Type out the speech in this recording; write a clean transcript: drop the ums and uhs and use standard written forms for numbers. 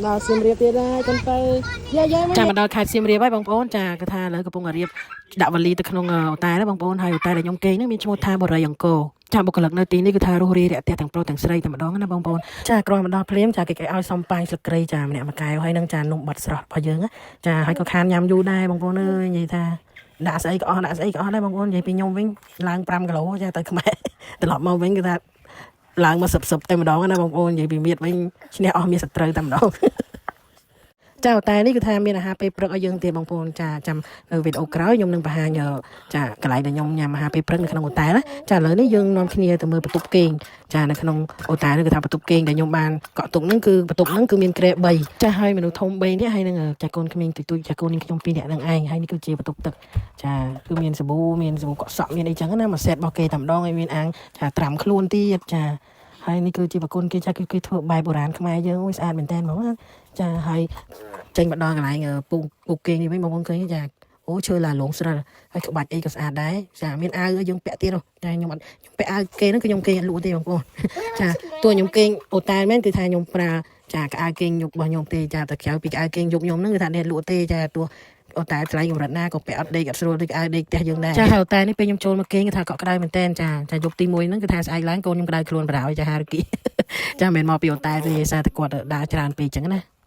ដល់សៀមរាបទៀតហើយកូនទៅយាយមកចាំមកដល់ខេត្តសៀមរាបហើយបងប្អូនចាគឺថាលើកំពុងរៀបដាក់វលីទៅក្នុងអូតែណាបងប្អូនហើយអូតែដែលខ្ញុំគេងហ្នឹងមានឈ្មោះថាបរិយអង្គរចាបុគ្គលិកនៅទីនេះគឺថារស់រាយរាក់ទាក់ទាំងប្រុសទាំងស្រីតែម្ដងណាបងប្អូនចាគ្រាន់មកដល់ភ្លាមចាគេឲ្យសំប៉ាយស្លឹកគ្រៃចាម្នាក់មួយកែវហើយនឹងចានំបាត់ស្រស់របស់យើងចាហើយក៏ខានញ៉ាំយូរដែរបងប្អូនអើយនិយាយថាដាក់ស្អីក៏អស់ដាក់ស្អីក៏អស់ដែរបងប្អូននិយាយពីខ្ញុំវិញឡើង5គីឡូចាទៅខ្មែរត្រឡប់មកវិញគឺថាឡើងមកសឹបតែម្ដងណាបងប្អូននិយាយពីមៀតវិញឈ្នះអស់មានសត្រូវតែម្ដងចាតែនេះគឺថាមានអាហារពេលព្រឹកឲ្យយើងទៀតបងប្អូនចាចាំនៅវីដេអូក្រោយខ្ញុំនឹងបង្ហាញចាកន្លែងដែលខ្ញុំញ៉ាំអាហារពេលព្រឹកនៅក្នុងអូតែលណាចាឥឡូវនេះយើងនាំគ្នាទៅមើលបន្ទប់គេងចានៅក្នុងអូតែលនេះគឺថាបន្ទប់គេងដែលខ្ញុំបានកក់ទុកហ្នឹងគឺបន្ទប់ហ្នឹងគឺមានគ្រែ3ចាហើយមនុស្សធំ3នេះហើយនឹងចាកូនក្មេងទូចចាកូននេះខ្ញុំ2នាក់នឹងឯងហើយនេះគឺជាបន្ទប់ទឹកចាគឺមានសាប៊ូកក់សក់មានអីចឹងណាមួយសេតរបស់គេតែម្ដងហើយមានអាងចាត្រាំខ្លួនទៀតចាហើយនេះគឺជាប្រគុណគេចាគេធ្វើបែបបុរាណខ្មែរយើងអូយស្អាតមែនតើហ្មងចាហើយចេញមកដល់កន្លែងពូកគេងនេះវិញបងប្អូនឃើញចាអូឈើឡាលងស្រិលហើយក្បាច់អីក៏ស្អាតដែរចាមានអាវយើងពាក់ទៀតចាខ្ញុំពាក់អាវគេហ្នឹងគឺខ្ញុំគេងអត់លក់ទេបងប្អូនចាតួខ្ញុំគេងអូតែមែនគឺថាខ្ញុំប្រើចាកៅអៅគេងយុគរបស់ខ្ញុំទេចាតែក្រៅពីកៅអៅគេងយុគខ្ញុំហ្នឹងគឺថាអ្នកលក់ទេចាតួអូតែថ្លៃកម្រិតណាក៏ពាក់អត់ដេកអត់ស្រួលដូចកៅអៅដេកផ្ទះយើងដែរចាហើយអូតែនេះពេលខ្ញុំចូលមកគេងគឺថាកក់ក្ដៅមែនតើចាយុគទី1ហ្នឹងគឺថាស្អែកឡើងកូនខ្ញុំក្ដៅខ្លួនបារោយចាហារគីចាមិនមែនមកពីអូតែទេសារតែគាត់ដើរច្រើនពេកអញ្ចឹងណា